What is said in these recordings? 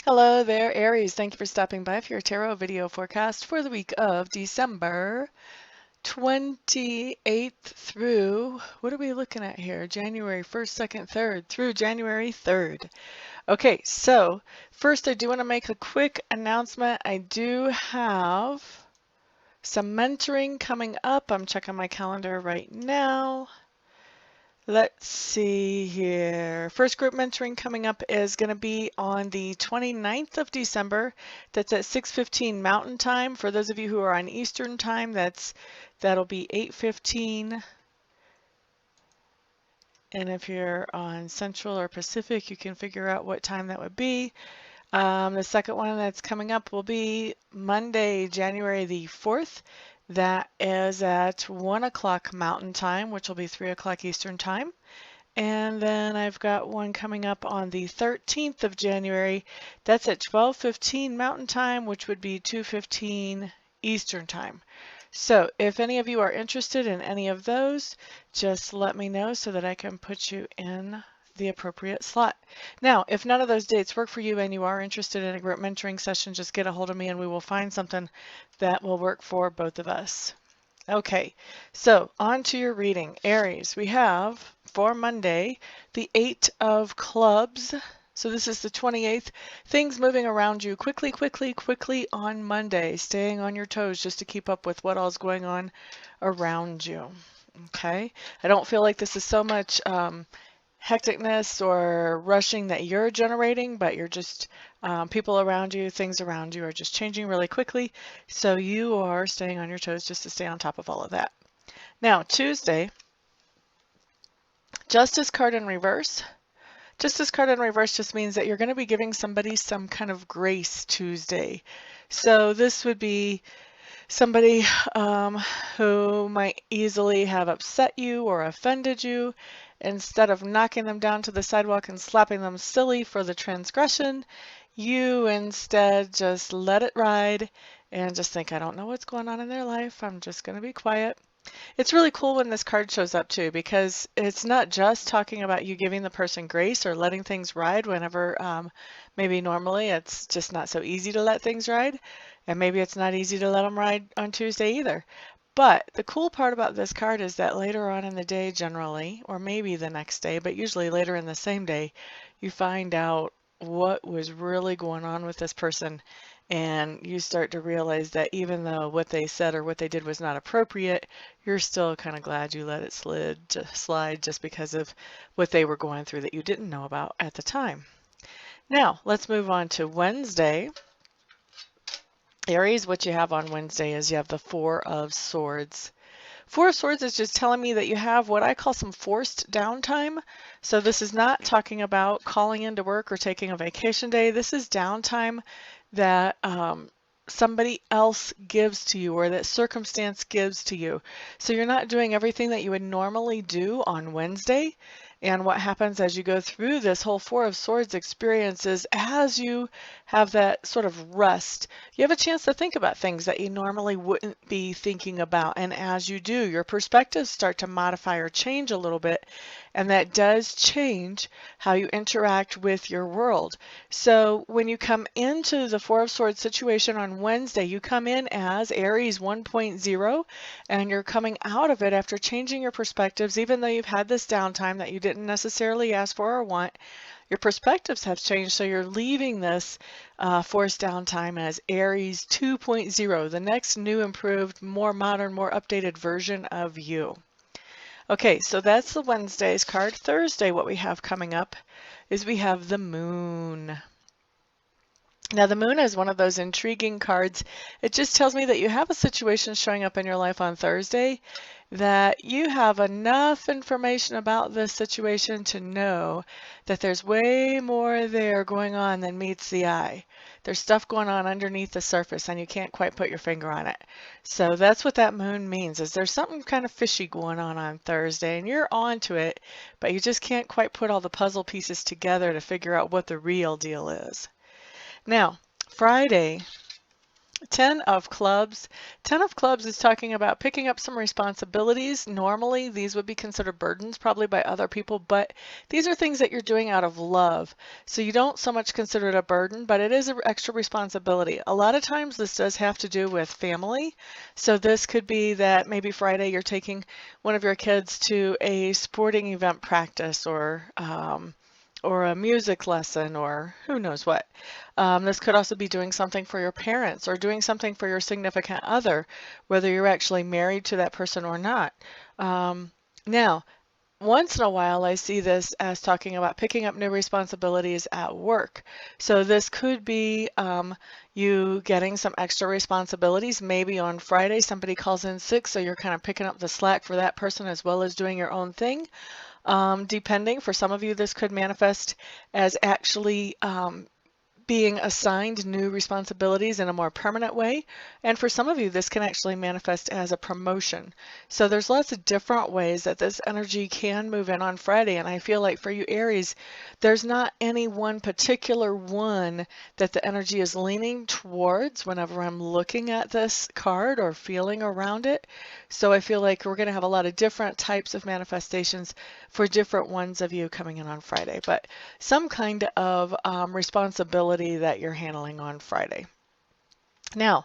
Hello there, Aries. Thank you for stopping by for your tarot video forecast for the week of December 28th through, what are we looking at here? January 1st, 2nd, 3rd, through January 3rd. Okay, so first I do want to make a quick announcement. I do have some mentoring coming up. I'm checking my calendar right now. Let's see here. First group mentoring coming up is going to be on the 29th of December. That's at 6:15 Mountain Time. For those of you who are on Eastern Time, that'll be 8:15. And if you're on Central or Pacific, you can figure out what time that would be. The second one that's coming up will be Monday, January the 4th. That is at 1 o'clock Mountain Time, which will be 3 o'clock Eastern Time. And then I've got one coming up on the 13th of January. That's at 12:15 Mountain Time, which would be 2:15 Eastern Time. So if any of you are interested in any of those, just let me know so that I can put you in the appropriate slot. Now, if none of those dates work for you and you are interested in a group mentoring session, just get a hold of me and we will find something that will work for both of us. Okay, so on to your reading. Aries, we have for Monday the 8 of Clubs. So this is the 28th. Things moving around you quickly, quickly, quickly on Monday. Staying on your toes just to keep up with what all's going on around you. Okay, I don't feel like this is so much hecticness or rushing that you're generating, but you're just people around you, things around you are just changing really quickly. So you are staying on your toes just to stay on top of all of that. Now, Tuesday, Justice card in reverse. Justice card in reverse just means that you're going to be giving somebody some kind of grace Tuesday. So this would be somebody who might easily have upset you or offended you. Instead of knocking them down to the sidewalk and slapping them silly for the transgression, you instead just let it ride and just think, I don't know what's going on in their life. I'm just going to be quiet. It's really cool when this card shows up too, because it's not just talking about you giving the person grace or letting things ride whenever maybe normally it's just not so easy to let things ride. And maybe it's not easy to let them ride on Tuesday either. But the cool part about this card is that later on in the day generally, or maybe the next day, but usually later in the same day, you find out what was really going on with this person. And you start to realize that even though what they said or what they did was not appropriate, you're still kind of glad you let it slide just because of what they were going through that you didn't know about at the time. Now, let's move on to Wednesday. Aries, what you have on Wednesday is you have the Four of Swords. Four of Swords is just telling me that you have what I call some forced downtime. So this is not talking about calling into work or taking a vacation day. This is downtime that somebody else gives to you or that circumstance gives to you. So you're not doing everything that you would normally do on Wednesday. And what happens as you go through this whole Four of Swords experience is as you have that sort of rest, you have a chance to think about things that you normally wouldn't be thinking about. And as you do, your perspectives start to modify or change a little bit. And that does change how you interact with your world. So when you come into the Four of Swords situation on Wednesday, you come in as Aries 1.0, and you're coming out of it after changing your perspectives, even though you've had this downtime that you didn't necessarily ask for or want. Your perspectives have changed, so you're leaving this forced downtime as Aries 2.0, the next new, improved, more modern, more updated version of you. Okay, so that's the Wednesday's card. Thursday, what we have coming up is we have the Moon. Now, the Moon is one of those intriguing cards. It just tells me that you have a situation showing up in your life on Thursday that you have enough information about this situation to know that there's way more there going on than meets the eye. There's stuff going on underneath the surface and you can't quite put your finger on it. So that's what that Moon means, is there's something kind of fishy going on Thursday and you're onto it, but you just can't quite put all the puzzle pieces together to figure out what the real deal is. Now, Friday Ten of Clubs. Ten of Clubs is talking about picking up some responsibilities. Normally, these would be considered burdens probably by other people, but these are things that you're doing out of love. So you don't so much consider it a burden, but it is an extra responsibility. A lot of times this does have to do with family. So this could be that maybe Friday you're taking one of your kids to a sporting event practice or a music lesson or who knows what. This could also be doing something for your parents or doing something for your significant other, whether you're actually married to that person or not. Now, once in a while, I see this as talking about picking up new responsibilities at work. So this could be you getting some extra responsibilities. Maybe on Friday, somebody calls in sick, so you're kind of picking up the slack for that person as well as doing your own thing. Depending, for some of you, this could manifest as actually being assigned new responsibilities in a more permanent way. And for some of you, this can actually manifest as a promotion. So there's lots of different ways that this energy can move in on Friday. And I feel like for you, Aries, there's not any one particular one that the energy is leaning towards whenever I'm looking at this card or feeling around it. So I feel like we're going to have a lot of different types of manifestations for different ones of you coming in on Friday. But some kind of responsibility that you're handling on Friday. Now,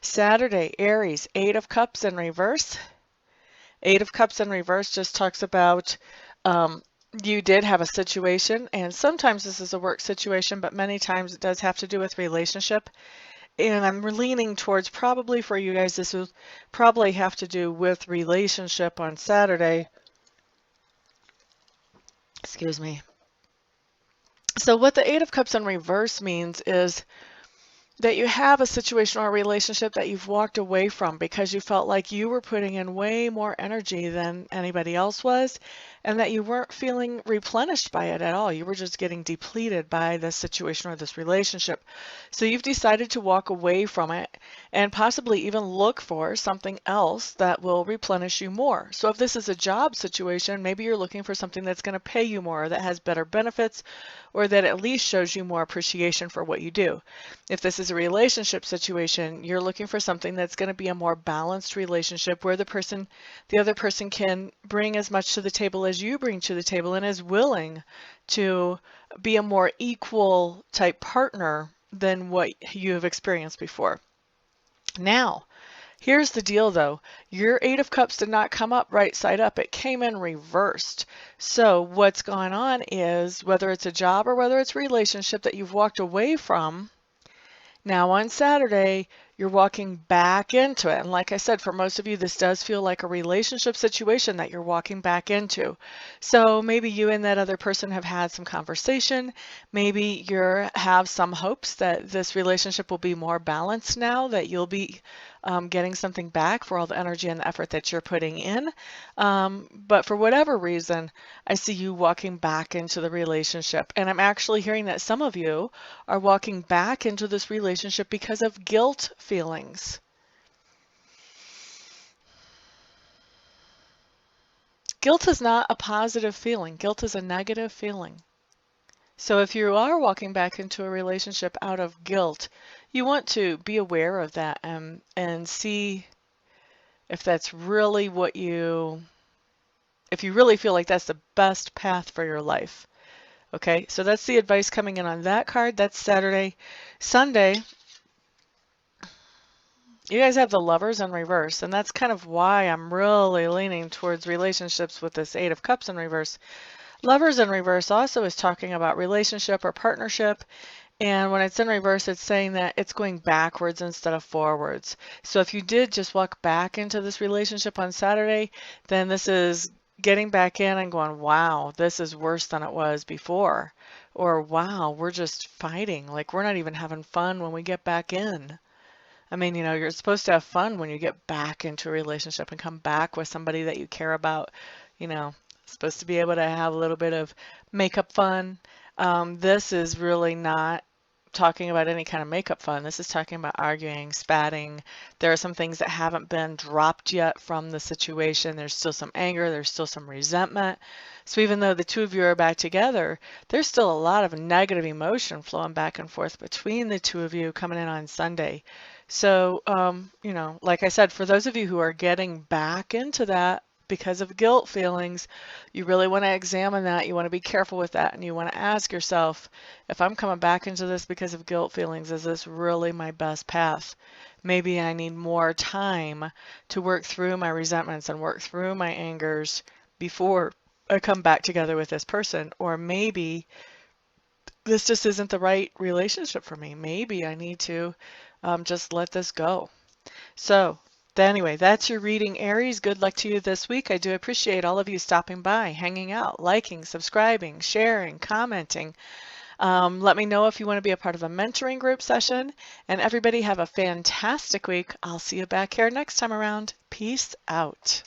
Saturday, Aries, Eight of Cups in reverse. Eight of Cups in reverse just talks about you did have a situation, and sometimes this is a work situation, but many times it does have to do with relationship. And I'm leaning towards probably for you guys, this will probably have to do with relationship on Saturday. Excuse me. So what the Eight of Cups in reverse means is that you have a situation or a relationship that you've walked away from because you felt like you were putting in way more energy than anybody else was, and that you weren't feeling replenished by it at all. You were just getting depleted by this situation or this relationship. So you've decided to walk away from it and possibly even look for something else that will replenish you more. So if this is a job situation, maybe you're looking for something that's going to pay you more, that has better benefits, or that at least shows you more appreciation for what you do. If this is a relationship situation, you're looking for something that's going to be a more balanced relationship where the other person can bring as much to the table as you bring to the table and is willing to be a more equal type partner than what you have experienced before. Now, here's the deal though. Your Eight of Cups did not come up right side up. It came in reversed. So what's going on is, whether it's a job or whether it's a relationship that you've walked away from, now on Saturday, you're walking back into it. And like I said, for most of you, this does feel like a relationship situation that you're walking back into. So maybe you and that other person have had some conversation. Maybe you have some hopes that this relationship will be more balanced now, that you'll be getting something back for all the energy and the effort that you're putting in. But for whatever reason, I see you walking back into the relationship. And I'm actually hearing that some of you are walking back into this relationship because of guilt feelings. Guilt is not a positive feeling. Guilt is a negative feeling. So if you are walking back into a relationship out of guilt, you want to be aware of that and see if that's really if you really feel like that's the best path for your life. Okay, so that's the advice coming in on that card. That's Saturday. Sunday, you guys have the Lovers in reverse, and that's kind of why I'm really leaning towards relationships with this Eight of Cups in reverse. Lovers in reverse also is talking about relationship or partnership, and when it's in reverse, it's saying that it's going backwards instead of forwards. So if you did just walk back into this relationship on Saturday, then this is getting back in and going, wow, this is worse than it was before. Or wow, we're just fighting. Like, we're not even having fun when we get back in. I mean, you know, you're supposed to have fun when you get back into a relationship and come back with somebody that you care about. You know, supposed to be able to have a little bit of make-up fun. This is really not talking about any kind of makeup fun. This is talking about arguing, spatting. There are some things that haven't been dropped yet from the situation. There's still some anger, there's still some resentment. So even though the two of you are back together, there's still a lot of negative emotion flowing back and forth between the two of you coming in on Sunday. So, you know, like I said, for those of you who are getting back into that because of guilt feelings, you really want to examine that. You want to be careful with that. And you want to ask yourself, if I'm coming back into this because of guilt feelings, is this really my best path? Maybe I need more time to work through my resentments and work through my angers before I come back together with this person. Or maybe this just isn't the right relationship for me. Maybe I need to just let this go. So anyway, that's your reading, Aries. Good luck to you this week. I do appreciate all of you stopping by, hanging out, liking, subscribing, sharing, commenting. Let me know if you want to be a part of a mentoring group session. And everybody have a fantastic week. I'll see you back here next time around. Peace out.